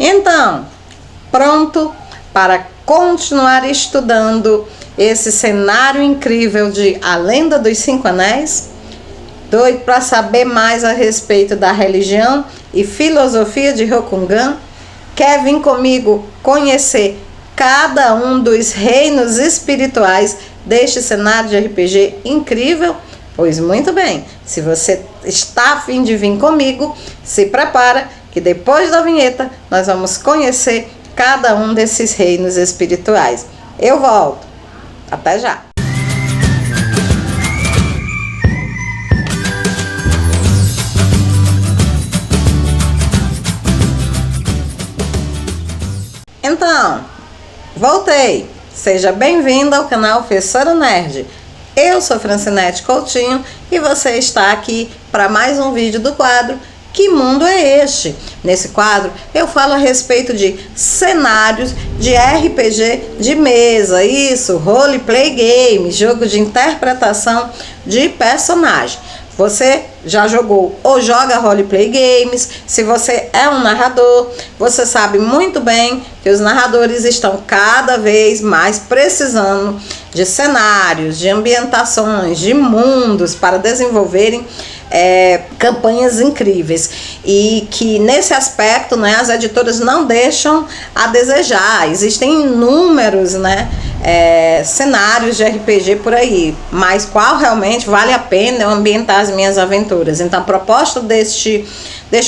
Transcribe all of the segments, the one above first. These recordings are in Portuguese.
Então, pronto para continuar estudando esse cenário incrível de A Lenda dos Cinco Anéis? Doido para saber mais a respeito da religião e filosofia de Rokugan? Quer vir comigo conhecer cada um dos reinos espirituais deste cenário de RPG incrível? Pois muito bem, se você está a fim de vir comigo, se prepara que depois da vinheta nós vamos conhecer cada um desses reinos espirituais. Eu volto. Até já! Então, voltei! Seja bem-vindo ao canal Fessora Nerd. Eu sou Francinete Coutinho e você está aqui para mais um vídeo do quadro Que Mundo é Este? Nesse quadro eu falo a respeito de cenários de RPG de mesa, isso, roleplay game, jogo de interpretação de personagem. Você já jogou ou joga roleplay games? Se você é um narrador, você sabe muito bem que os narradores estão cada vez mais precisando de cenários, de ambientações, de mundos para desenvolverem campanhas incríveis, e que nesse aspecto, né, as editoras não deixam a desejar. Existem inúmeros, cenários de RPG por aí, mas qual realmente vale a pena eu ambientar as minhas aventuras? Então a proposta deste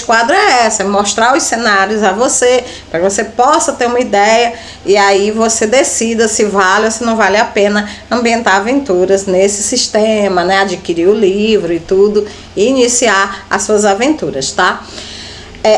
quadro é essa, é mostrar os cenários a você, para que você possa ter uma ideia e aí você decida se vale ou se não vale a pena ambientar aventuras nesse sistema, né? Adquirir o livro e tudo e iniciar as suas aventuras, tá?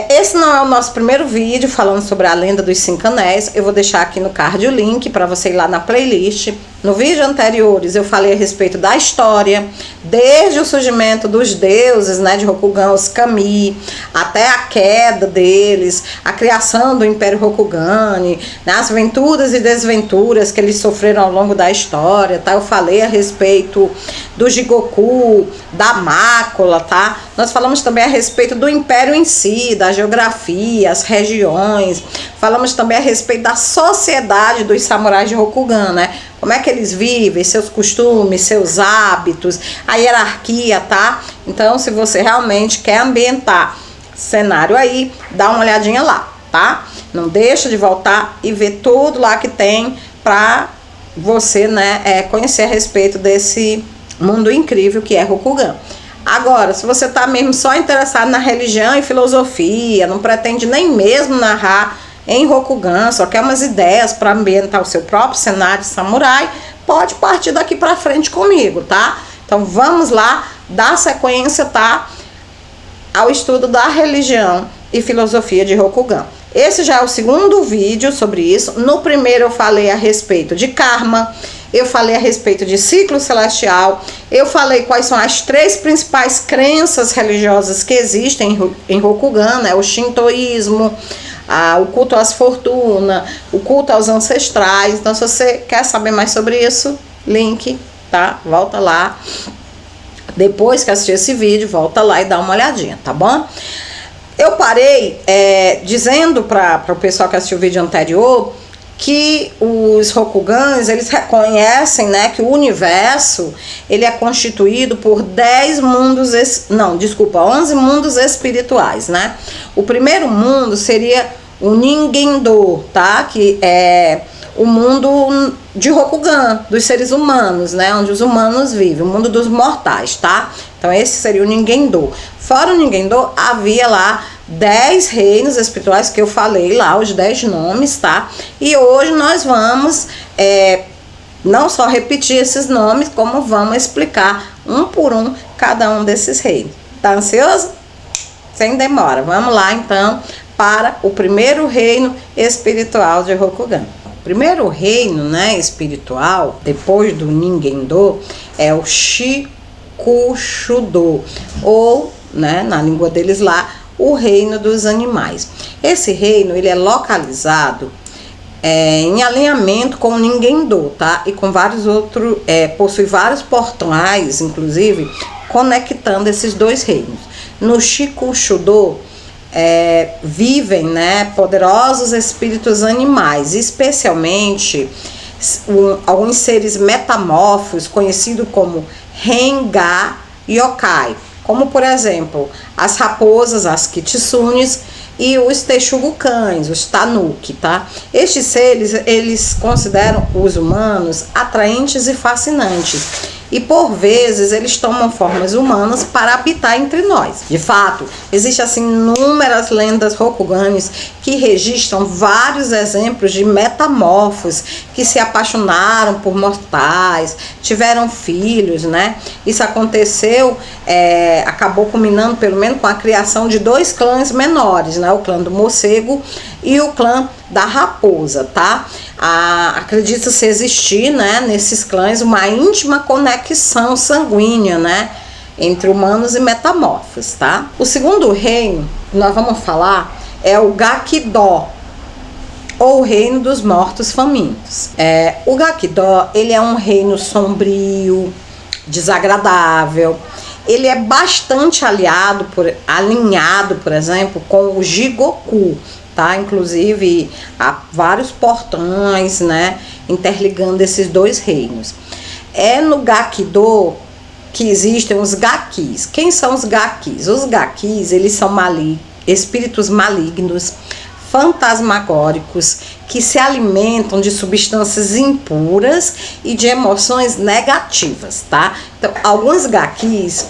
Esse não é o nosso primeiro vídeo falando sobre A Lenda dos Cinco Anéis. Eu vou deixar aqui no card o link para você ir lá na playlist. No vídeo anteriores eu falei a respeito da história, desde o surgimento dos deuses, né, de Rokugan, os Kami, até a queda deles, a criação do Império Rokugan, né, as aventuras e desventuras que eles sofreram ao longo da história, tá? Eu falei a respeito do Jigoku, da mácula, tá? Nós falamos também a respeito do Império em si, da geografia, as regiões. Falamos também a respeito da sociedade dos samurais de Rokugan, né? Como é que eles vivem, seus costumes, seus hábitos, a hierarquia, tá? Então, se você realmente quer ambientar cenário aí, dá uma olhadinha lá, tá? Não deixa de voltar e ver tudo lá que tem pra você, né, conhecer a respeito desse mundo incrível que é Rokugan. Agora, se você tá mesmo só interessado na religião e filosofia, não pretende nem mesmo narrar em Rokugan, só quer umas ideias para ambientar o seu próprio cenário samurai, pode partir daqui para frente comigo, tá? Então vamos lá dar sequência, tá, ao estudo da religião e filosofia de Rokugan. Esse já é o segundo vídeo sobre isso. No primeiro eu falei a respeito de karma, eu falei a respeito de ciclo celestial, eu falei quais são as três principais crenças religiosas que existem em Rokugan, né? O shintoísmo, o culto às fortunas, o culto aos ancestrais. Então, se você quer saber mais sobre isso, link, tá? Volta lá. Depois que assistir esse vídeo, volta lá e dá uma olhadinha, tá bom? Eu parei dizendo para o pessoal que assistiu o vídeo anterior que os Rokugans, eles reconhecem, né, que o universo ele é constituído por 11 mundos espirituais, né? O primeiro mundo seria o Ningendo, tá? Que é o mundo de Rokugan, dos seres humanos, né? Onde os humanos vivem, o mundo dos mortais, tá? Então esse seria o Ningendo. Fora o Ningendo, havia lá 10 reinos espirituais que eu falei lá, os 10 nomes, tá? E hoje nós vamos não só repetir esses nomes, como vamos explicar um por um cada um desses reinos. Tá ansioso? Sem demora. Vamos lá então para o primeiro reino espiritual de Rokugan. O primeiro reino, né, espiritual, depois do Ningendo, é o Shikushudo, ou, né, na língua deles lá, o reino dos animais. Esse reino ele é localizado em alinhamento com o Ningendo, tá? E com vários outros, possui vários portais, inclusive, conectando esses dois reinos. No Shikushudo, vivem, né, poderosos espíritos animais, especialmente alguns seres metamorfos conhecidos como Renga Yokai, como por exemplo as raposas, as kitsunes e os texugucães, os tanuki, tá? Estes seres, eles consideram os humanos atraentes e fascinantes. E por vezes eles tomam formas humanas para habitar entre nós. De fato, existem assim inúmeras lendas rokuganes que registram vários exemplos de metamorfos que se apaixonaram por mortais, tiveram filhos, né? Isso aconteceu, acabou culminando pelo menos com a criação de 2 clãs menores, né? O clã do morcego e o clã da raposa, tá? Acredita-se existir, né, nesses clãs uma íntima conexão sanguínea, né, entre humanos e metamorfos, tá? O segundo reino que nós vamos falar é o Gakidó, ou o reino dos mortos famintos. O Gakidó, ele é um reino sombrio, desagradável. Ele é bastante alinhado, por exemplo, com o Jigoku, tá? Inclusive há vários portões, né, interligando esses 2 reinos. É no Gakidó que existem os Gakis. Quem são os Gakis? Os Gakis, eles são espíritos malignos, fantasmagóricos, que se alimentam de substâncias impuras e de emoções negativas, tá? Então, alguns Gakis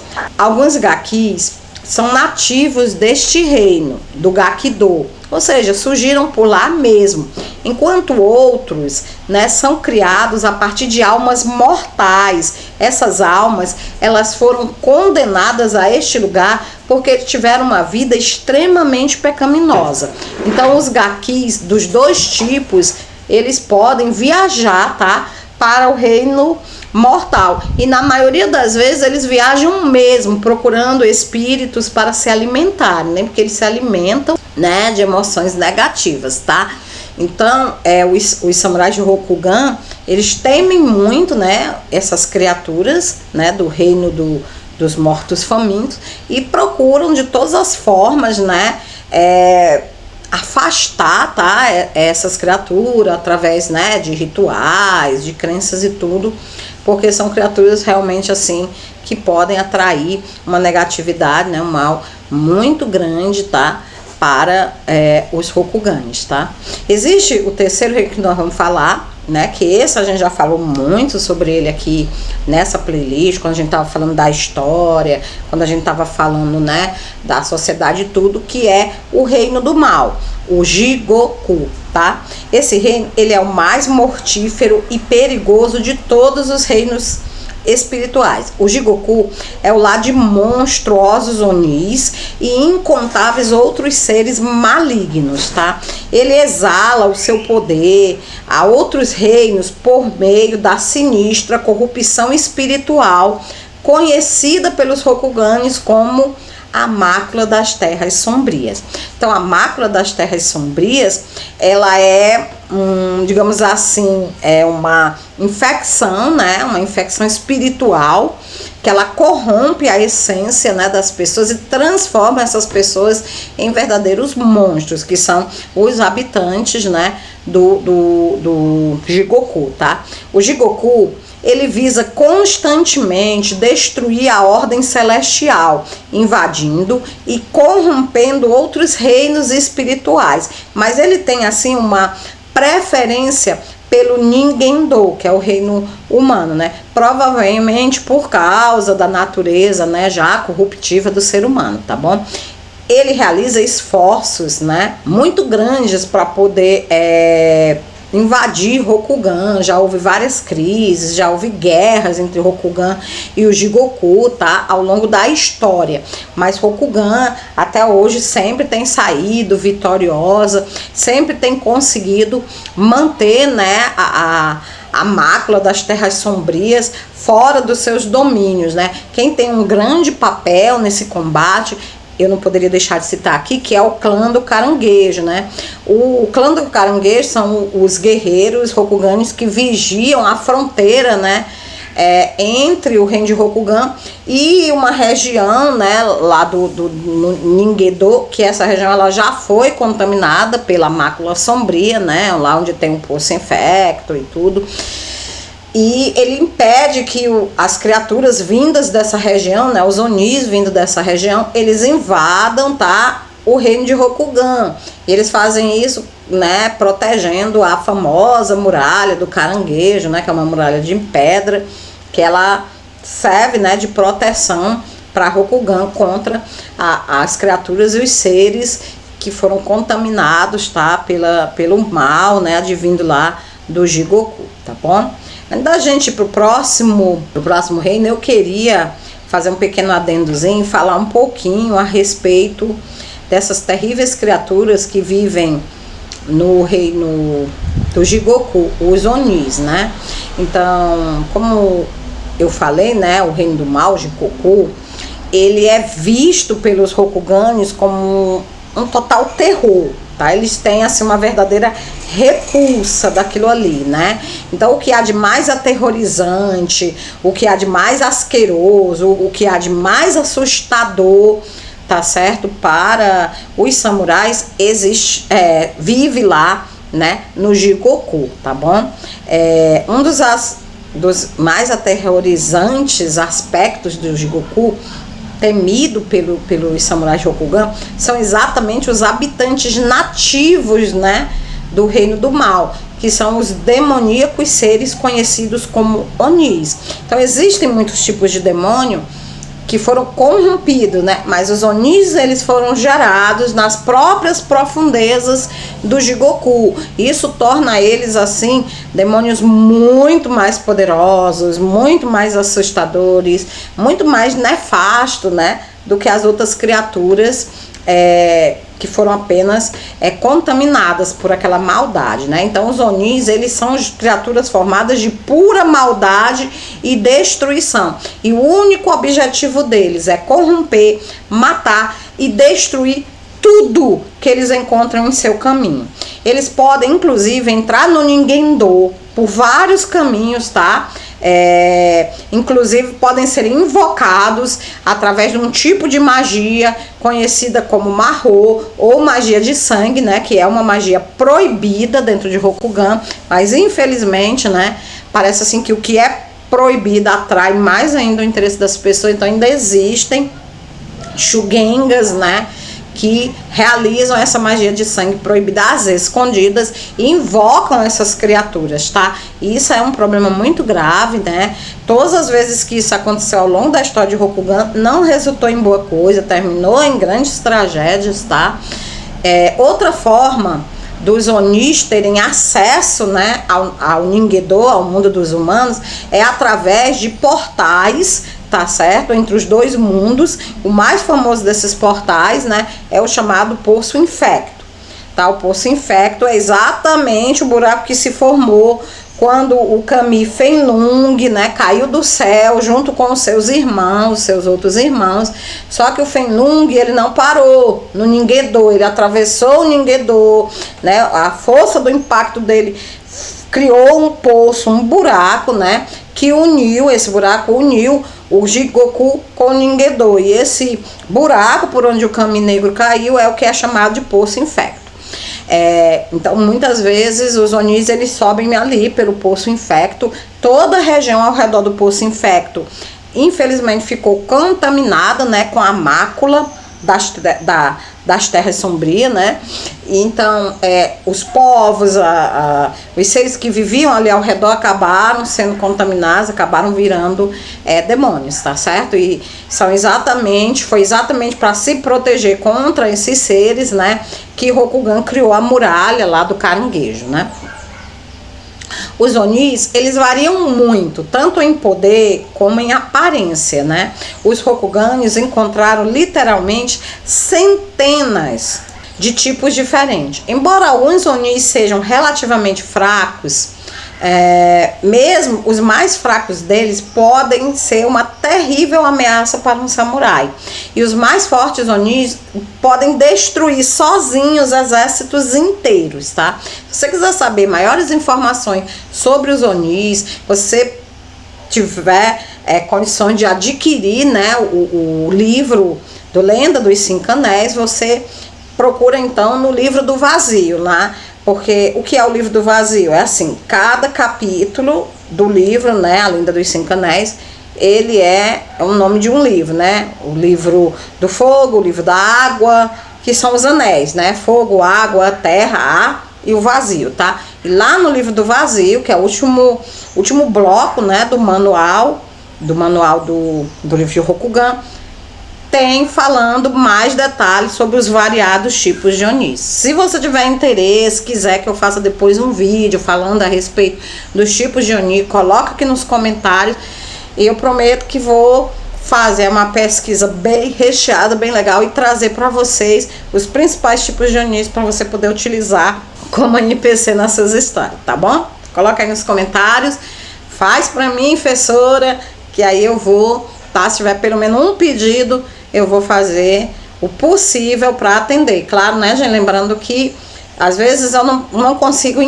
são nativos deste reino, do Gakidó, ou seja, surgiram por lá mesmo, enquanto outros, né, são criados a partir de almas mortais. Essas almas, elas foram condenadas a este lugar porque tiveram uma vida extremamente pecaminosa. Então, os Gakis dos 2 tipos, eles podem viajar, tá, para o reino mortal, e na maioria das vezes eles viajam mesmo procurando espíritos para se alimentarem, né? Porque eles se alimentam, né, de emoções negativas, tá? Então, os samurais de Rokugan, eles temem muito, né, essas criaturas, né, do reino dos mortos famintos, e procuram de todas as formas, né, afastar, tá, essas criaturas através, né, de rituais, de crenças e tudo, porque são criaturas realmente assim que podem atrair uma negatividade, né, um mal muito grande, tá, para os Rokuganes, tá? Existe o terceiro reino que nós vamos falar, né, que esse a gente já falou muito sobre ele aqui nessa playlist, quando a gente tava falando da história, quando a gente tava falando, né, da sociedade e tudo, que é o reino do mal, o Jigoku, tá? Esse reino, ele é o mais mortífero e perigoso de todos os reinos espirituais. O Jigoku é o lar de monstruosos onis e incontáveis outros seres malignos, tá? Ele exala o seu poder a outros reinos por meio da sinistra corrupção espiritual, conhecida pelos Rokuganes como a mácula das terras sombrias. Então, a mácula das terras sombrias, ela é, digamos assim, é uma infecção, né? Uma infecção espiritual, que ela corrompe a essência, né, das pessoas e transforma essas pessoas em verdadeiros monstros, que são os habitantes, né, do Jigoku, tá? O Jigoku, ele visa constantemente destruir a ordem celestial, invadindo e corrompendo outros reinos espirituais. Mas ele tem, assim, uma preferência pelo Ningendo, que é o reino humano, né? Provavelmente por causa da natureza, né, já corruptiva do ser humano, tá bom? Ele realiza esforços, né, muito grandes para poder invadir Rokugan. Já houve várias crises, já houve guerras entre Rokugan e o Jigoku, tá, ao longo da história, mas Rokugan até hoje sempre tem saído vitoriosa, sempre tem conseguido manter, né, a mácula das terras sombrias fora dos seus domínios, né? Quem tem um grande papel nesse combate, eu não poderia deixar de citar aqui, que é o clã do caranguejo, né? O clã do caranguejo são os guerreiros Rokuganes que vigiam a fronteira, né, entre o reino de Rokugan e uma região, né, lá no Ninguedo, que essa região ela já foi contaminada pela mácula sombria, né, lá onde tem um poço infecto e tudo. E ele impede que as criaturas vindas dessa região, né, os Onis vindo dessa região, eles invadam, tá, o reino de Rokugan. E eles fazem isso, né, protegendo a famosa muralha do caranguejo, né, que é uma muralha de pedra, que ela serve, né, de proteção para Rokugan contra as criaturas e os seres que foram contaminados, tá, pelo mal, né, advindo lá do Jigoku, tá bom? Antes da gente ir pro próximo reino, eu queria fazer um pequeno adendozinho e falar um pouquinho a respeito dessas terríveis criaturas que vivem no reino do Jigoku, os Onis, né? Então, como eu falei, né, o reino do mal, Jigoku, ele é visto pelos Rokuganes como um total terror, tá? Eles têm assim uma verdadeira repulsa daquilo ali, né? Então o que há de mais aterrorizante, o que há de mais asqueroso, o que há de mais assustador, tá certo? Para os samurais vive lá, né, no Jigoku, tá bom? Um dos mais aterrorizantes aspectos do Jigoku, temido pelos samurais de Rokugan, são exatamente os habitantes nativos, né, do reino do mal, que são os demoníacos seres conhecidos como Onis. Então existem muitos tipos de demônio que foram corrompidos, né? Mas os Onis, eles foram gerados nas próprias profundezas do Jigoku. Isso torna eles, assim, demônios muito mais poderosos, muito mais assustadores, muito mais nefastos, né, do que as outras criaturas que foram apenas contaminadas por aquela maldade, né? Então os Onis, eles são criaturas formadas de pura maldade e destruição, e o único objetivo deles é corromper, matar e destruir tudo que eles encontram em seu caminho. Eles podem inclusive entrar no Ninguendo por vários caminhos, tá? Inclusive podem ser invocados através de um tipo de magia conhecida como Mahou, ou magia de sangue, né, que é uma magia proibida dentro de Rokugan, mas infelizmente, né, parece assim que o que é proibido atrai mais ainda o interesse das pessoas. Então ainda existem Shugengas, né, que realizam essa magia de sangue proibida às vezes escondidas e invocam essas criaturas, tá? E isso é um problema muito grave, né? Todas as vezes que isso aconteceu ao longo da história de Rokugan, não resultou em boa coisa, terminou em grandes tragédias, tá? Outra forma dos Onis terem acesso, né, ao Ninguedo, ao mundo dos humanos, é através de portais, tá certo? Entre os dois mundos. O mais famoso desses portais, né, é o chamado Poço Infecto, tá? O Poço Infecto é exatamente o buraco que se formou quando o Kami Fenlung, né, caiu do céu junto com os seus irmãos, seus outros irmãos. Só que o Fenlung, ele não parou no Ninguedo, ele atravessou o Ninguedo, né? A força do impacto dele criou um poço, um buraco, né, que esse buraco uniu o Jigoku com o Ninguedo. E esse buraco por onde o Kami Negro caiu é o que é chamado de Poço Infecto. Então muitas vezes os Onis, eles sobem ali pelo Poço Infecto. Toda a região ao redor do Poço Infecto infelizmente ficou contaminada, né, com a mácula das terras sombrias, né? Então os povos, os seres que viviam ali ao redor acabaram sendo contaminados, acabaram virando demônios, tá certo? E foi exatamente para se proteger contra esses seres, né, que Rokugan criou a muralha lá do caranguejo, né? Os Onis, eles variam muito, tanto em poder como em aparência, né? Os Rokuganes encontraram literalmente centenas de tipos diferentes. Embora alguns Onis sejam relativamente fracos, mesmo os mais fracos deles podem ser uma terrível ameaça para um samurai. E os mais fortes Onis podem destruir sozinhos exércitos inteiros, tá? Se você quiser saber maiores informações sobre os Onis, você tiver condições de adquirir, né, o livro do Lenda dos Cinco Anéis, você procura então no livro do vazio, né? Porque o que é o livro do vazio? É assim, cada capítulo do livro, né, a Lenda dos Cinco Anéis, ele é o nome de um livro, né? O livro do fogo, o livro da água, que são os anéis, né? Fogo, água, terra, ar e o vazio, tá? E lá no livro do vazio, que é o último bloco, né, do manual do livro de Rokugan, tem falando mais detalhes sobre os variados tipos de Oni. Se você tiver interesse, quiser que eu faça depois um vídeo falando a respeito dos tipos de Oni, coloca aqui nos comentários e eu prometo que vou fazer uma pesquisa bem recheada, bem legal e trazer para vocês os principais tipos de Onis para você poder utilizar como NPC nas suas histórias, tá bom? Coloca aí nos comentários, faz para mim, professora, que aí eu vou, tá? Se tiver pelo menos um pedido, eu vou fazer o possível para atender. Claro, né, gente? Lembrando que às vezes eu não consigo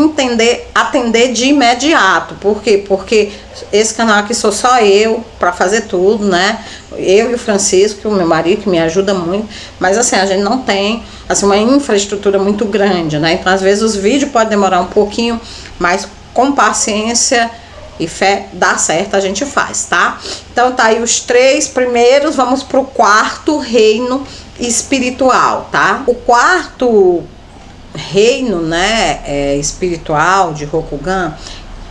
atender de imediato. Por quê? Porque esse canal aqui sou só eu para fazer tudo, né? Eu e o Francisco, o meu marido, que me ajuda muito. Mas assim, a gente não tem assim, uma infraestrutura muito grande, né? Então às vezes os vídeos podem demorar um pouquinho, mas com paciência e fé dá certo, a gente faz, tá? Então tá aí os 3 primeiros, vamos pro 4º reino espiritual, tá? O 4º reino, né, espiritual de Rokugan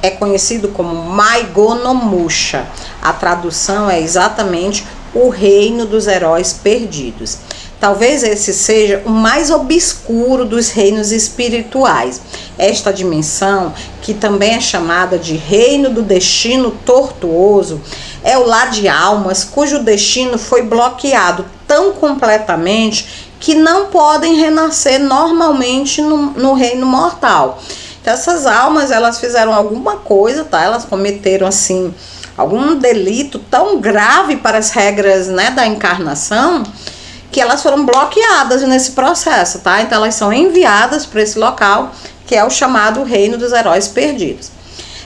é conhecido como Maigonomusha. A tradução é exatamente o reino dos heróis perdidos. Talvez esse seja o mais obscuro dos reinos espirituais. Esta dimensão, que também é chamada de reino do destino tortuoso, é o lar de almas cujo destino foi bloqueado tão completamente que não podem renascer normalmente no reino mortal. Então essas almas, elas fizeram alguma coisa, tá? Elas cometeram assim algum delito tão grave para as regras, né, da encarnação, que elas foram bloqueadas nesse processo, tá? Então elas são enviadas para esse local, que é o chamado Reino dos Heróis Perdidos.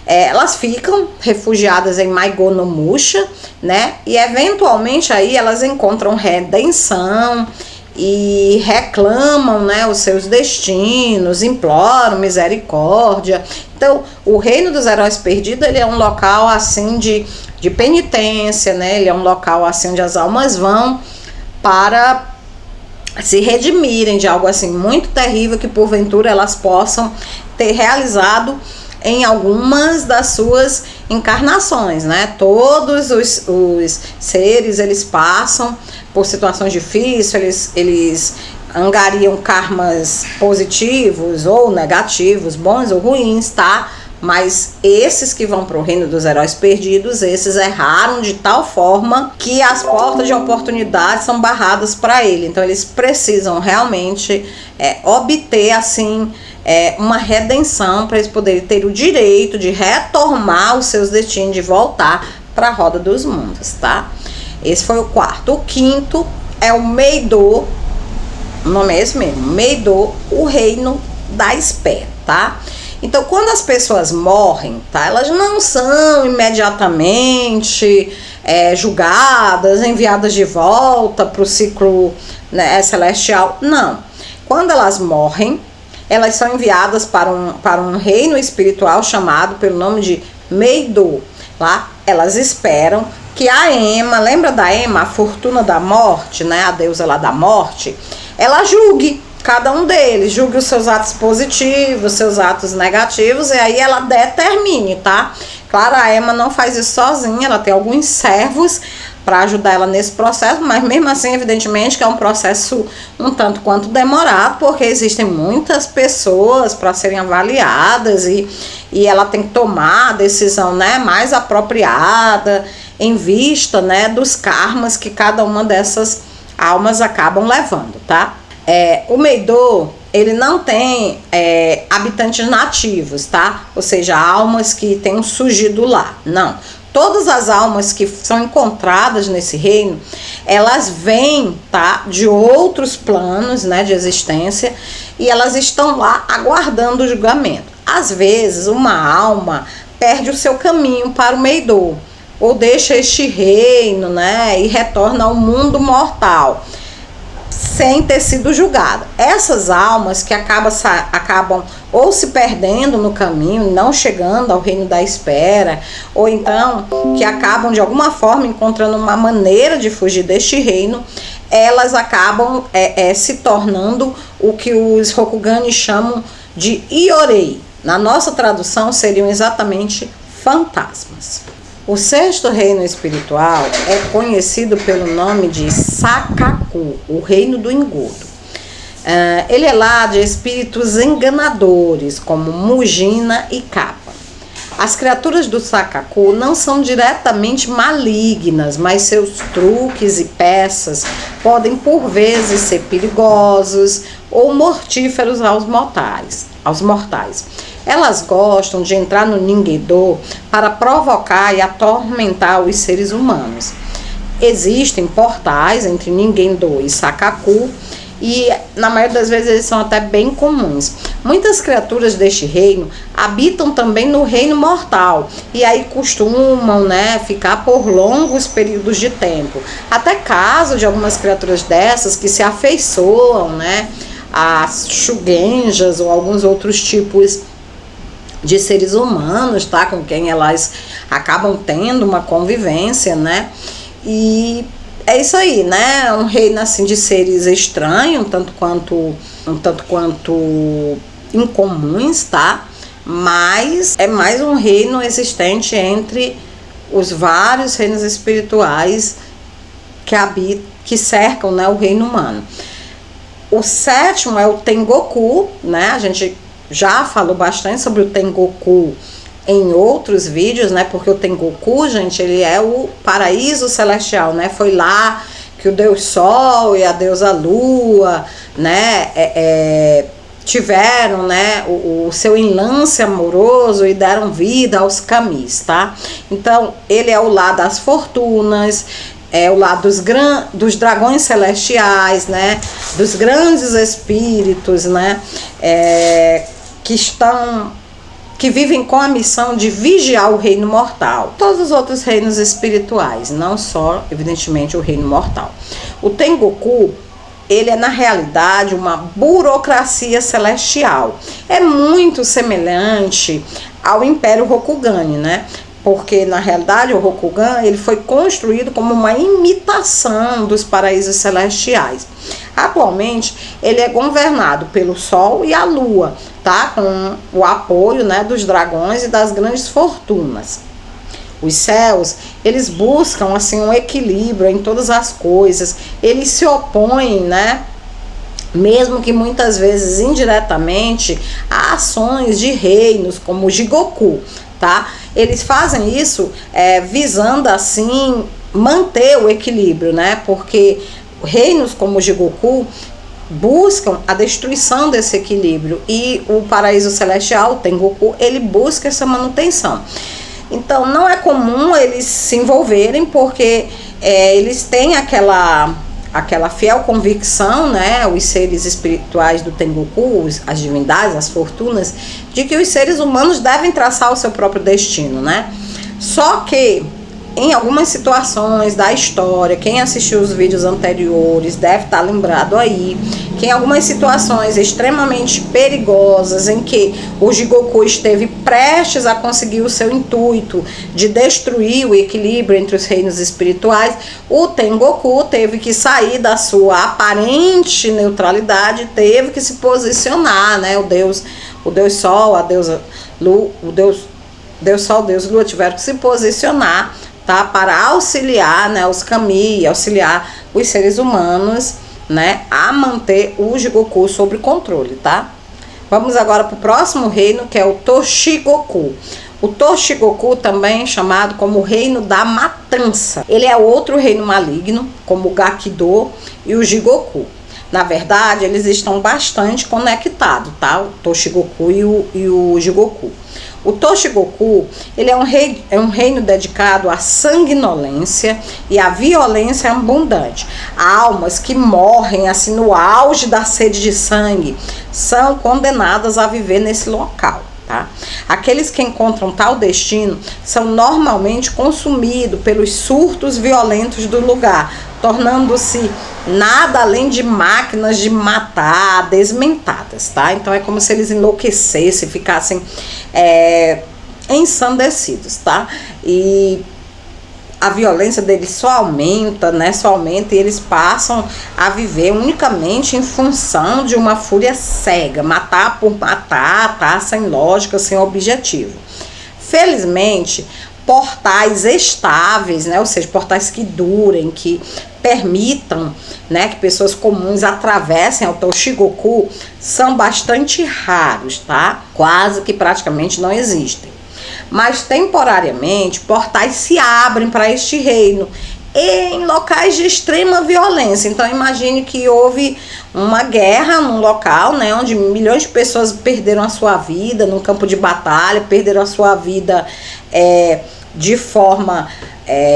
Elas ficam refugiadas em Maigonomusha, né? E eventualmente aí elas encontram redenção e reclamam, né, os seus destinos, imploram misericórdia. Então, o Reino dos Heróis Perdidos, ele é um local assim de penitência, né? Ele é um local assim onde as almas vão para se redimirem de algo assim muito terrível que porventura elas possam ter realizado em algumas das suas encarnações, né? Todos os seres, eles passam por situações difíceis, eles angariam karmas positivos ou negativos, bons ou ruins, tá? Mas esses que vão para o reino dos heróis perdidos, esses erraram de tal forma que as portas de oportunidade são barradas para ele. Então eles precisam realmente obter assim uma redenção para eles poderem ter o direito de retomar os seus destinos, de voltar para a roda dos mundos, tá? Esse foi o 4º. O 5º é o Meidō, o nome é esse mesmo, Meidō, o reino da espera, tá? Então, quando as pessoas morrem, tá, elas não são imediatamente julgadas, enviadas de volta para o ciclo, né, celestial. Não. Quando elas morrem, elas são enviadas para um reino espiritual chamado pelo nome de Meidō. Lá, elas esperam que a Ema, lembra da Ema, a fortuna da morte, né, a deusa lá da morte, ela julgue cada um deles, julgue os seus atos positivos, seus atos negativos, e aí ela determine, tá? Claro, a Ema não faz isso sozinha, ela tem alguns servos para ajudar ela nesse processo, mas mesmo assim, evidentemente, que é um processo um tanto quanto demorado, porque existem muitas pessoas para serem avaliadas e ela tem que tomar a decisão, né, mais apropriada, em vista, né, dos karmas que cada uma dessas almas acabam levando, tá? O Meidō, ele não tem habitantes nativos, tá? Ou seja, almas que tenham surgido lá, não. Todas as almas que são encontradas nesse reino, elas vêm, tá, de outros planos, né, de existência, e elas estão lá aguardando o julgamento. Às vezes, uma alma perde o seu caminho para o Meidō, ou deixa este reino, né, e retorna ao mundo mortal, sem ter sido julgada. Essas almas que acabam ou se perdendo no caminho, não chegando ao reino da espera, ou então que acabam de alguma forma encontrando uma maneira de fugir deste reino, elas acabam se tornando o que os Rokugani chamam de Iorei. Na nossa tradução seriam exatamente fantasmas. O sexto reino espiritual é conhecido pelo nome de Sakaku, o reino do engodo. Ele é lá de espíritos enganadores, como Mujina e Kappa. As criaturas do Sakaku não são diretamente malignas, mas seus truques e peças podem por vezes ser perigosos ou mortíferos aos mortais. Elas gostam de entrar no Ninguém-do para provocar e atormentar os seres humanos. Existem portais entre Ninguém-do e Sakaku e na maioria das vezes eles são até bem comuns. Muitas criaturas deste reino habitam também no reino mortal e aí costumam, né, ficar por longos períodos de tempo. Até caso de algumas criaturas dessas que se afeiçoam, né, as shugenjas ou alguns outros tipos de seres humanos, tá, com quem elas acabam tendo uma convivência, né, e é isso aí, né, é um reino assim de seres estranhos, um tanto quanto incomuns, tá, mas é mais um reino existente entre os vários reinos espirituais que cercam, né, o reino humano. O sétimo é o Tengoku, né, a gente já falou bastante sobre o Tengoku em outros vídeos, né? Porque o Tengoku, gente, ele é o paraíso celestial, né? Foi lá que o Deus Sol e a deusa Lua, né? Tiveram, né? O seu enlace amoroso e deram vida aos kamis, tá? Então, ele é o lar das fortunas, é o lar dos dragões celestiais, né? Dos grandes espíritos, né? Que vivem com a missão de vigiar o reino mortal. Todos os outros reinos espirituais, não só, evidentemente, o reino mortal. O Tengoku, ele é, na realidade, uma burocracia celestial. É muito semelhante ao Império Rokugani, né? Porque, na realidade, o Rokugan ele foi construído como uma imitação dos paraísos celestiais. Atualmente, ele é governado pelo Sol e a Lua, tá? Com o apoio, né, dos dragões e das grandes fortunas. Os céus, eles buscam assim um equilíbrio em todas as coisas. Eles se opõem, né, mesmo que muitas vezes indiretamente, a ações de reinos como o Jigoku, tá? Eles fazem isso visando assim manter o equilíbrio, né? Porque reinos como o Jigoku buscam a destruição desse equilíbrio e o paraíso celestial, o Tengoku, ele busca essa manutenção. Então não é comum eles se envolverem porque eles têm aquela fiel convicção, né, os seres espirituais do Tengoku, as divindades, as fortunas, de que os seres humanos devem traçar o seu próprio destino, né? Só que em algumas situações da história, quem assistiu os vídeos anteriores deve estar lembrado aí, que em algumas situações extremamente perigosas, em que o Jigoku esteve prestes a conseguir o seu intuito de destruir o equilíbrio entre os reinos espirituais, o Tengoku teve que sair da sua aparente neutralidade, teve que se posicionar, né? O Deus Sol, a deusa Lua, Deus Sol, Deus Lua tiveram que se posicionar, tá, para auxiliar, né, os kami, auxiliar os seres humanos, né, a manter o Jigoku sob controle, tá? Vamos agora para o próximo reino, que é o Toshigoku. O Toshigoku também é chamado como o reino da matança. Ele é outro reino maligno, como o Gakido e o Jigoku. Na verdade, eles estão bastante conectados, tá? O Toshigoku e o Jigoku. O Toshigoku, ele é um reino dedicado à sanguinolência e à violência abundante. Almas que morrem assim no auge da sede de sangue são condenadas a viver nesse local, tá? Aqueles que encontram tal destino são normalmente consumidos pelos surtos violentos do lugar, tornando-se nada além de máquinas de matar, desmentadas, tá? Então é como se eles enlouquecessem, ficassem ensandecidos, tá? E a violência deles só aumenta, né? Só aumenta, e eles passam a viver unicamente em função de uma fúria cega, matar por matar, tá? Sem lógica, sem objetivo. Felizmente, portais estáveis, né? Ou seja, portais que durem, que permitam, né, que pessoas comuns atravessem ao Toshigoku, são bastante raros, tá? Quase que praticamente não existem. Mas temporariamente portais se abrem para este reino em locais de extrema violência. Então imagine que houve uma guerra num local, né, onde milhões de pessoas perderam a sua vida num campo de batalha, perderam a sua vida de forma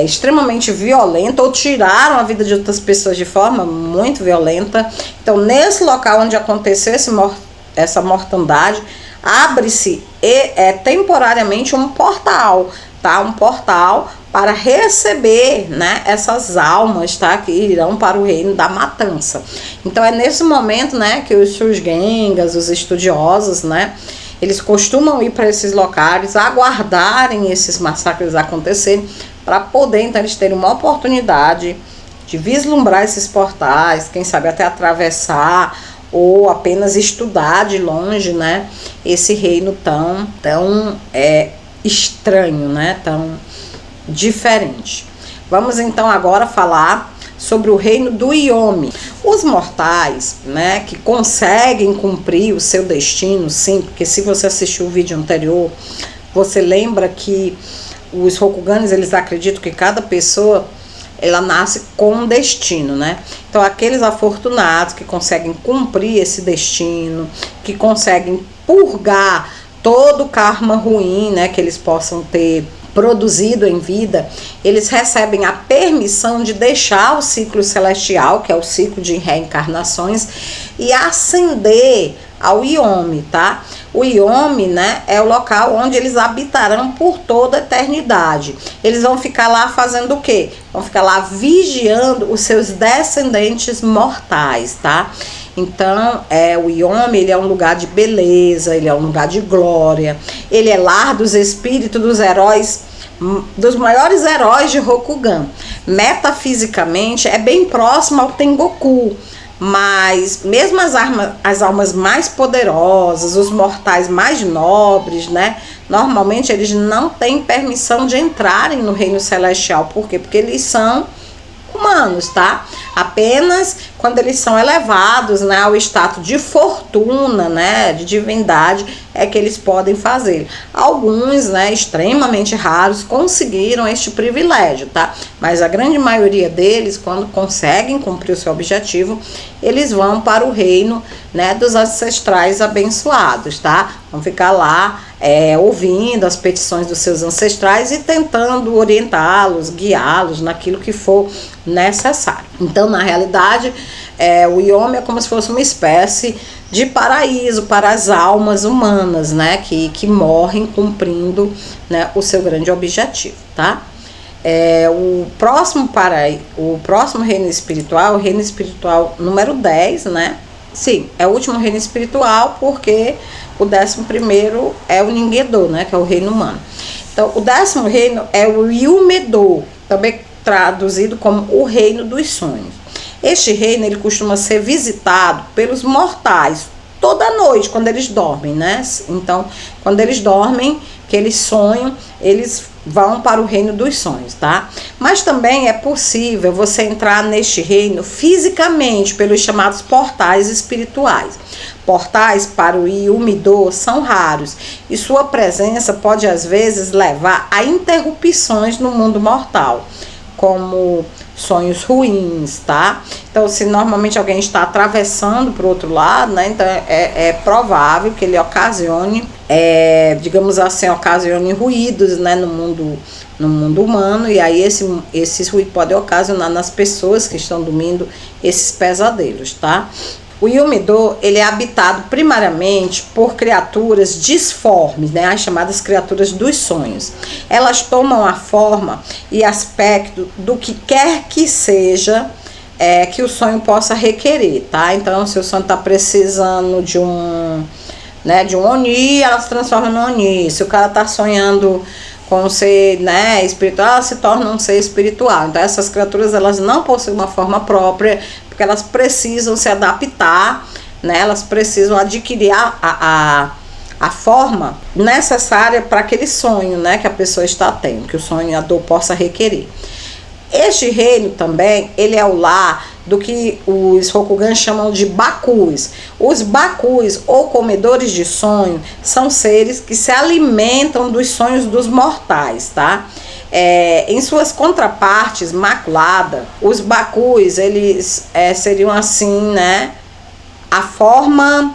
extremamente violenta, ou tiraram a vida de outras pessoas de forma muito violenta. Então nesse local onde aconteceu essa mortandade, abre-se temporariamente um portal, tá? Um portal para receber, né, essas almas, tá? Que irão para o reino da matança. Então é nesse momento, né, que os Shugengas, os estudiosos, né, eles costumam ir para esses locais, aguardarem esses massacres acontecerem, para poder, então, eles terem uma oportunidade de vislumbrar esses portais, quem sabe até atravessar, ou apenas estudar de longe, né, esse reino tão estranho, né, tão diferente. Vamos então agora falar sobre o reino do Yomi. Os mortais, né, que conseguem cumprir o seu destino, sim, porque se você assistiu o vídeo anterior, você lembra que os Rokuganes, eles acreditam que cada pessoa, ela nasce com um destino, né? Então aqueles afortunados que conseguem cumprir esse destino, que conseguem purgar todo o karma ruim, né, que eles possam ter produzido em vida, eles recebem a permissão de deixar o ciclo celestial, que é o ciclo de reencarnações, e ascender ao Yomi, tá? O Yomi, né, é o local onde eles habitarão por toda a eternidade. Eles vão ficar lá fazendo o quê? Vão ficar lá vigiando os seus descendentes mortais, tá? Então, o Yomi, ele é um lugar de beleza, ele é um lugar de glória, ele é lar dos espíritos dos heróis, dos maiores heróis de Rokugan. Metafisicamente, é bem próximo ao Tengoku, mas mesmo as almas mais poderosas, os mortais mais nobres, né, normalmente eles não têm permissão de entrarem no reino celestial. Por quê? Porque eles são humanos, tá? Apenas quando eles são elevados, né, ao status de fortuna, né, de divindade, é que eles podem fazer. Alguns, né, extremamente raros, conseguiram este privilégio, tá? Mas a grande maioria deles, quando conseguem cumprir o seu objetivo, eles vão para o reino, né, dos ancestrais abençoados, tá? Vão ficar lá ouvindo as petições dos seus ancestrais e tentando orientá-los, guiá-los naquilo que for necessário. Então, na realidade, o Yomi é como se fosse uma espécie de paraíso para as almas humanas, né, que morrem cumprindo, né, o seu grande objetivo, tá? O próximo reino espiritual, o reino espiritual número 10, né? Sim, é o último reino espiritual, porque o 11º é o Ningedo, né, que é o reino humano. Então, o 10º reino é o Yumedo, também traduzido como o reino dos sonhos. Este reino, ele costuma ser visitado pelos mortais toda noite, quando eles dormem, né? Então, quando eles dormem, que eles sonham, eles vão para o reino dos sonhos, tá? Mas também é possível você entrar neste reino fisicamente pelos chamados portais espirituais. Portais para o Yumido são raros e sua presença pode às vezes levar a interrupções no mundo mortal, como sonhos ruins, tá? Então, se normalmente alguém está atravessando para o outro lado, né, então é provável que ele ocasione, digamos assim, ocasione ruídos, né, no mundo humano, e aí esses ruídos podem ocasionar nas pessoas que estão dormindo esses pesadelos, tá? O Yumido, ele é habitado primariamente por criaturas disformes, né, as chamadas criaturas dos sonhos. Elas tomam a forma e aspecto do que quer que seja que o sonho possa requerer, tá? Então, se o sonho está precisando de um Oni, ela se transforma no Oni. Se o cara está sonhando com um ser, né, espiritual, ela se torna um ser espiritual. Então, essas criaturas, elas não possuem uma forma própria, porque elas precisam se adaptar, né? Elas precisam adquirir a forma necessária para aquele sonho, né, que a pessoa está tendo, que o sonhador possa requerer. Este reino também, ele é o lar do que os Rokugan chamam de Bakus. Os Bakus, ou comedores de sonho, são seres que se alimentam dos sonhos dos mortais, tá? Em suas contrapartes maculada, os Bakus, eles seriam assim, né? A forma,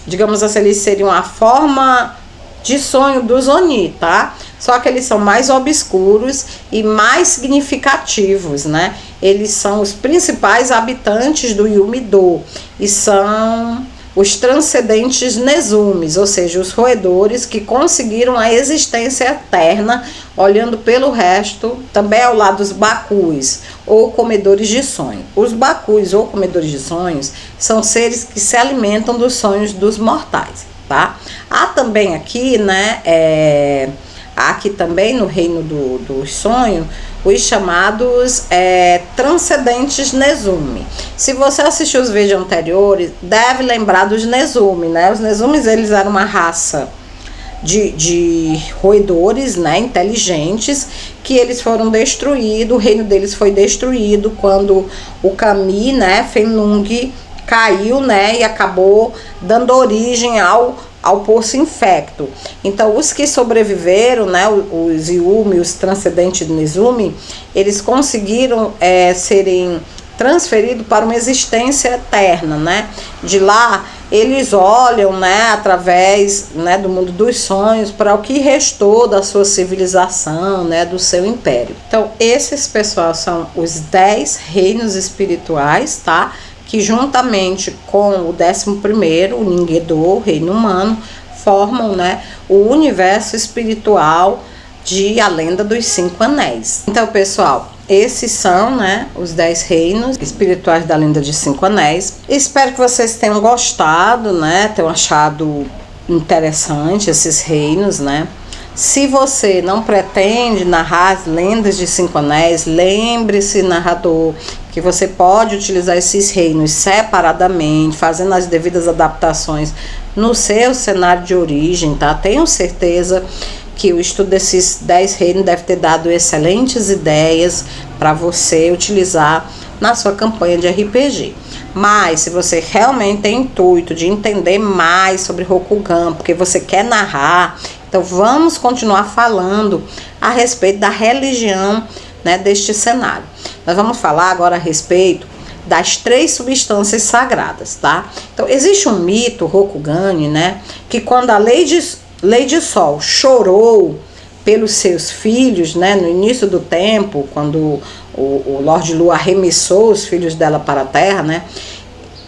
digamos assim, eles seriam a forma de sonho dos Oni, tá? Só que eles são mais obscuros e mais significativos, né? Eles são os principais habitantes do Yumido e são os transcendentes Nezumis, ou seja, os roedores que conseguiram a existência eterna olhando pelo resto, também ao lado dos Bakus, ou comedores de sonho. Os Bakus, ou comedores de sonhos, são seres que se alimentam dos sonhos dos mortais, tá? Há também aqui, né, aqui também no reino do sonho, os chamados transcendentes Nezumi. Se você assistiu os vídeos anteriores, deve lembrar dos Nezumi, né? Os Nezumis, eles eram uma raça de roedores, né, inteligentes, que eles foram destruídos, o reino deles foi destruído quando o Kami, né, Fenlong, caiu, né, e acabou dando origem ao poço infecto. Então, os que sobreviveram, né, os Yumi, os transcendentes Nezumi, eles conseguiram serem transferidos para uma existência eterna, né? De lá, eles olham, né, através, né, do mundo dos sonhos para o que restou da sua civilização, né, do seu império. Então, esses pessoal são os 10 reinos espirituais, tá? Que juntamente com o 11º, o Ninguedo, o reino humano, formam, né, o universo espiritual de A Lenda dos 5 Anéis. Então, pessoal, esses são, né, os 10 reinos espirituais da Lenda de 5 Anéis. Espero que vocês tenham gostado, né, tenham achado interessante esses reinos, né. Se você não pretende narrar as lendas de 5 Anéis, lembre-se, narrador, que você pode utilizar esses reinos separadamente, fazendo as devidas adaptações no seu cenário de origem, tá? Tenho certeza que o estudo desses 10 reinos deve ter dado excelentes ideias para você utilizar na sua campanha de RPG. Mas, se você realmente tem intuito de entender mais sobre Rokugan, porque você quer narrar, então vamos continuar falando a respeito da religião, né, deste cenário. Nós vamos falar agora a respeito das 3 substâncias sagradas, tá? Então, existe um mito Rokugani, né, que quando a Lady Sol chorou pelos seus filhos, né, no início do tempo, quando o Lorde Lu arremessou os filhos dela para a terra, né,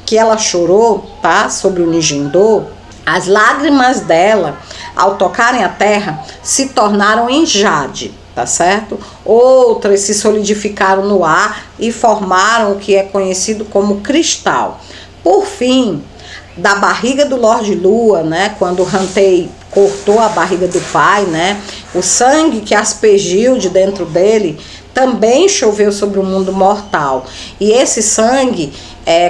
que ela chorou, tá, sobre o Nijindo, as lágrimas dela, ao tocarem a terra, se tornaram em jade, tá certo? Outras se solidificaram no ar e formaram o que é conhecido como cristal. Por fim, da barriga do Lorde Lua, né, quando Hantei cortou a barriga do pai, né, o sangue que aspergiu de dentro dele também choveu sobre o mundo mortal. E esse sangue,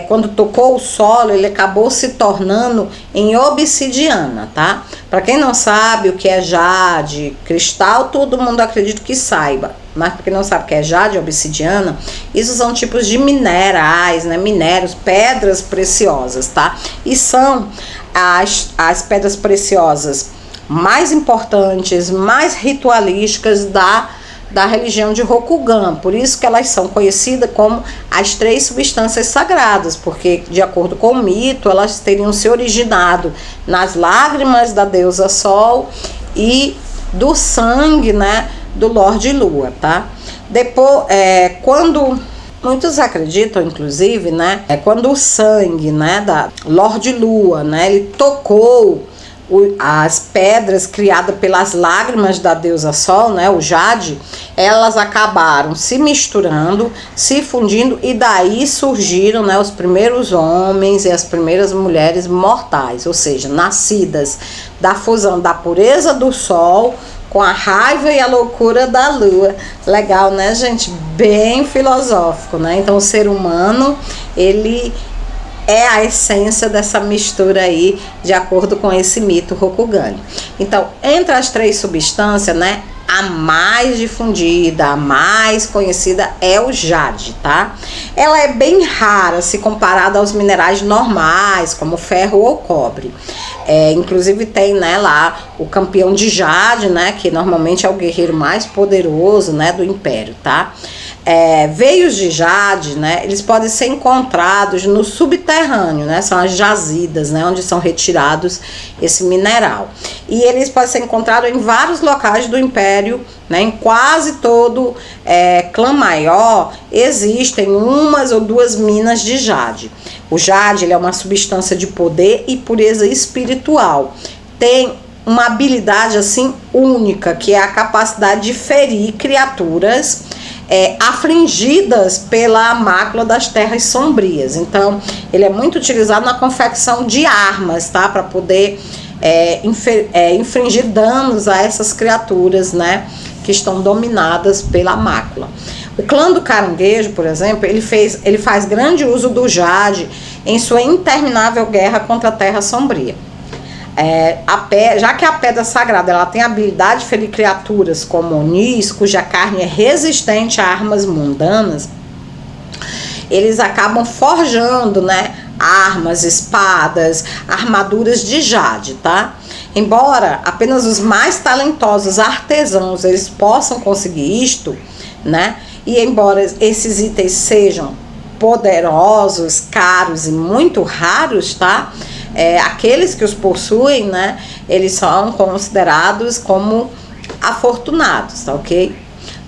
quando tocou o solo, ele acabou se tornando em obsidiana, tá? Para quem não sabe o que é jade, cristal, todo mundo acredita que saiba. Mas para quem não sabe o que é jade, obsidiana, isso são tipos de minerais, né? Minérios, pedras preciosas, tá? E são as pedras preciosas mais importantes, mais ritualísticas da religião de Rokugan, por isso que elas são conhecidas como as 3 substâncias sagradas, porque de acordo com o mito, elas teriam se originado nas lágrimas da deusa Sol e do sangue, né, do Lorde Lua, tá? Depois, quando Muitos acreditam, inclusive, né, quando o sangue, né, da Lorde Lua, né, ele tocou as pedras criadas pelas lágrimas da deusa Sol, né, o jade, elas acabaram se misturando, se fundindo, e daí surgiram, né, os primeiros homens e as primeiras mulheres mortais, ou seja, nascidas da fusão da pureza do Sol com a raiva e a loucura da Lua. Legal, né, gente? Bem filosófico, né? Então o ser humano, ele é a essência dessa mistura aí, de acordo com esse mito Rokugani. Então, entre as três substâncias, né, a mais difundida, a mais conhecida é o jade, tá? Ela é bem rara se comparada aos minerais normais, como ferro ou cobre. Inclusive tem, né, lá o campeão de jade, né, que normalmente é o guerreiro mais poderoso, né, do império, tá? Veios de jade, né, eles podem ser encontrados no subterrâneo, né, são as jazidas, né, onde são retirados esse mineral. E eles podem ser encontrados em vários locais do império, né, em quase todo clã maior existem umas ou duas minas de jade. O jade, ele é uma substância de poder e pureza espiritual. Tem uma habilidade assim única, que é a capacidade de ferir criaturas afligidas pela mácula das terras sombrias. Então, ele é muito utilizado na confecção de armas, tá? Para poder infligir danos a essas criaturas, né, que estão dominadas pela mácula. O clã do caranguejo, por exemplo, ele faz grande uso do jade em sua interminável guerra contra a terra sombria. Já que a pedra sagrada ela tem a habilidade de ferir criaturas como onis, cuja carne é resistente a armas mundanas, eles acabam forjando, né, armas, espadas, armaduras de jade, tá? Embora apenas os mais talentosos artesãos eles possam conseguir isto, né? E embora esses itens sejam poderosos, caros e muito raros, tá? Aqueles que os possuem, né, eles são considerados como afortunados, tá, ok?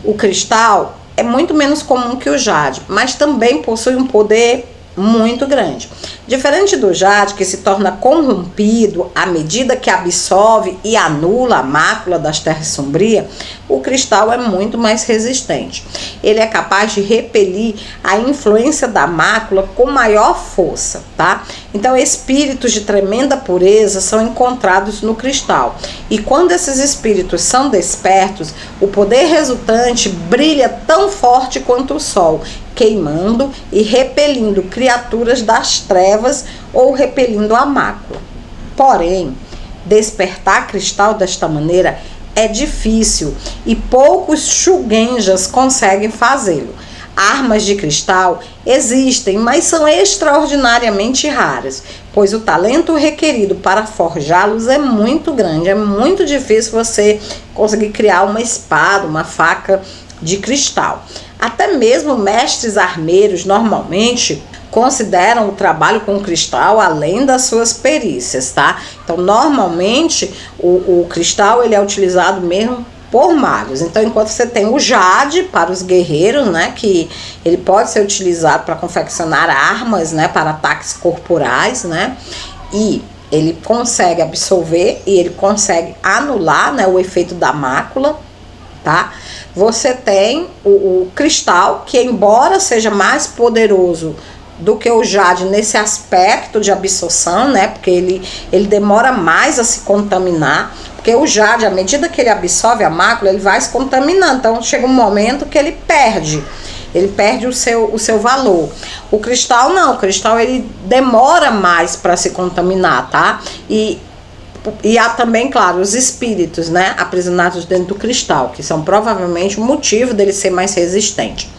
O cristal é muito menos comum que o jade, mas também possui um poder muito grande. Diferente do jade, que se torna corrompido à medida que absorve e anula a mácula das terras sombrias, o cristal é muito mais resistente. Ele é capaz de repelir a influência da mácula com maior força, tá? Então, espíritos de tremenda pureza são encontrados no cristal. E quando esses espíritos são despertos, o poder resultante brilha tão forte quanto o sol, queimando e repelindo criaturas das trevas ou repelindo a mácula. Porém, despertar cristal desta maneira é difícil e poucos shugenjas conseguem fazê-lo. Armas de cristal existem, mas são extraordinariamente raras, pois o talento requerido para forjá-los é muito grande. É muito difícil você conseguir criar uma espada, uma faca de cristal. Até mesmo mestres armeiros normalmente consideram o trabalho com cristal além das suas perícias, tá? Então, normalmente, o cristal ele é utilizado mesmo por magos. Então, enquanto você tem o jade para os guerreiros, né, que ele pode ser utilizado para confeccionar armas, né, para ataques corporais, né, e ele consegue absorver e ele consegue anular, né, o efeito da mácula, tá? Você tem o cristal, que embora seja mais poderoso do que o jade nesse aspecto de absorção, né? Porque ele demora mais a se contaminar, porque o jade, à medida que ele absorve a mácula, ele vai se contaminando. Então chega um momento que ele perde o seu valor. O cristal não, o cristal ele demora mais para se contaminar, tá? E há também, claro, os espíritos, né, aprisionados dentro do cristal, que são provavelmente o motivo dele ser mais resistente.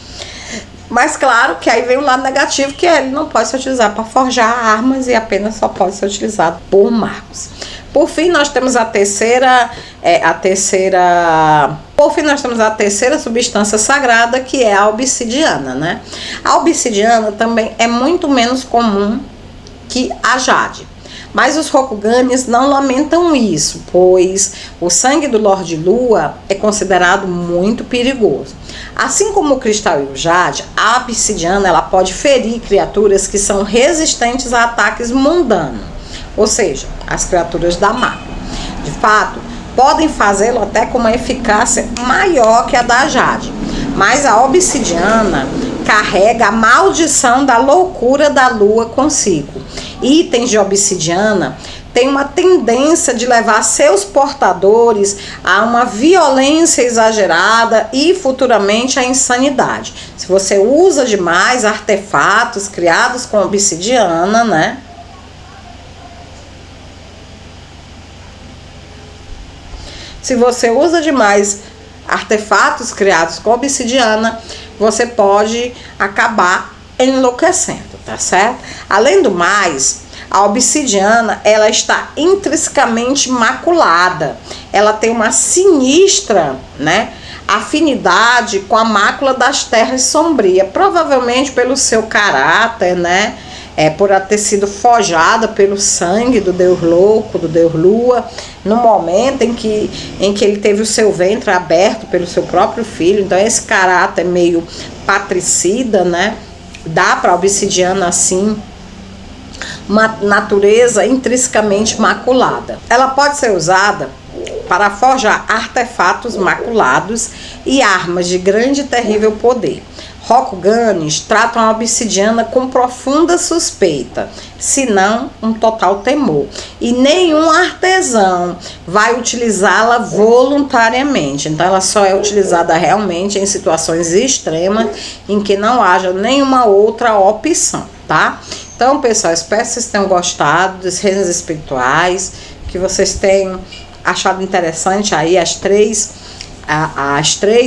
Mas claro que aí vem um lado negativo, que ele não pode ser utilizado para forjar armas e apenas só pode ser utilizado por magos. Por fim, nós temos a terceira substância sagrada, que é a obsidiana, né? A obsidiana também é muito menos comum que a jade. Mas os Rokuganis não lamentam isso, pois o sangue do Lorde Lua é considerado muito perigoso. Assim como o cristal e o jade, a obsidiana ela pode ferir criaturas que são resistentes a ataques mundanos, ou seja, as criaturas da mácula. De fato, podem fazê-lo até com uma eficácia maior que a da jade, mas a obsidiana carrega a maldição da loucura da lua consigo. Itens de obsidiana têm uma tendência de levar seus portadores a uma violência exagerada e futuramente a insanidade. Se você usa demais artefatos criados com obsidiana, né? Se você usa demais artefatos criados com obsidiana, você pode acabar enlouquecendo, tá certo? Além do mais, a obsidiana, ela está intrinsecamente maculada. Ela tem uma sinistra, né, afinidade com a mácula das terras sombrias, provavelmente pelo seu caráter, né? Por ter sido forjada pelo sangue do Deus Louco, do Deus Lua, no momento em que ele teve o seu ventre aberto pelo seu próprio filho. Então esse caráter meio patricida, né? Dá para a obsidiana assim uma natureza intrinsecamente maculada. Ela pode ser usada para forjar artefatos maculados e armas de grande e terrível poder. Rokuganis tratam a obsidiana com profunda suspeita, se não um total temor. E nenhum artesão vai utilizá-la voluntariamente. Então ela só é utilizada realmente em situações extremas em que não haja nenhuma outra opção, tá? Então, pessoal, espero que vocês tenham gostado dos reinos espirituais, que vocês tenham achado interessante aí as três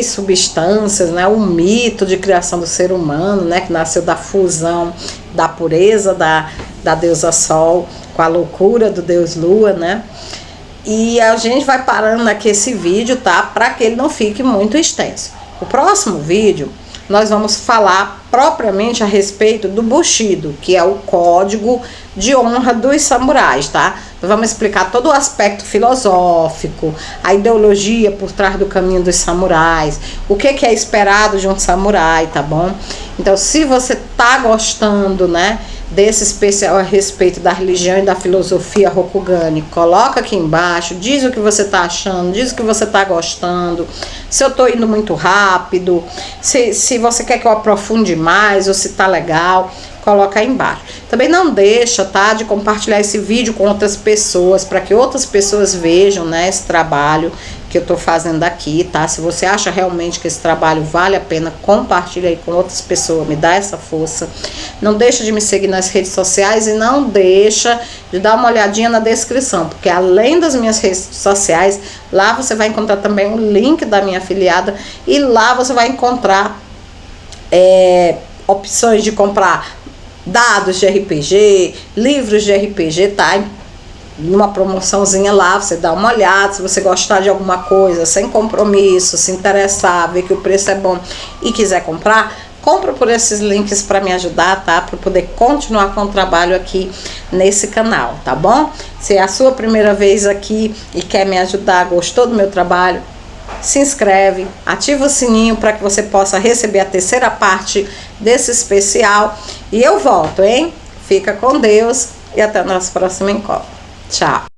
substâncias, né? O mito de criação do ser humano, né? Que nasceu da fusão da pureza da deusa Sol com a loucura do Deus Lua, né? E a gente vai parando aqui esse vídeo, tá? Para que ele não fique muito extenso. O próximo vídeo nós vamos falar propriamente a respeito do Bushido, que é o código de honra dos samurais, tá? Então vamos explicar todo o aspecto filosófico, a ideologia por trás do caminho dos samurais, o que é esperado de um samurai, tá bom? Então, se você tá gostando, né, desse especial a respeito da religião e da filosofia Rokugani, coloca aqui embaixo, diz o que você tá achando, diz o que você tá gostando, se eu tô indo muito rápido, se você quer que eu aprofunde mais ou se tá legal, coloca aí embaixo. Também não deixa, tá, de compartilhar esse vídeo com outras pessoas, para que outras pessoas vejam, né, esse trabalho que eu tô fazendo aqui, tá? Se você acha realmente que esse trabalho vale a pena, compartilha aí com outras pessoas, me dá essa força. Não deixa de me seguir nas redes sociais e não deixa de dar uma olhadinha na descrição, porque além das minhas redes sociais, lá você vai encontrar também o link da minha afiliada e lá você vai encontrar opções de comprar dados de RPG, livros de RPG, tá? Numa promoçãozinha lá, você dá uma olhada, se você gostar de alguma coisa, sem compromisso, se interessar, ver que o preço é bom e quiser comprar, compra por esses links para me ajudar, tá? Para poder continuar com o trabalho aqui nesse canal, tá bom? Se é a sua primeira vez aqui e quer me ajudar, gostou do meu trabalho, se inscreve, ativa o sininho para que você possa receber a terceira parte desse especial. E eu volto, hein? Fica com Deus e até o nosso próximo encontro. Tchau!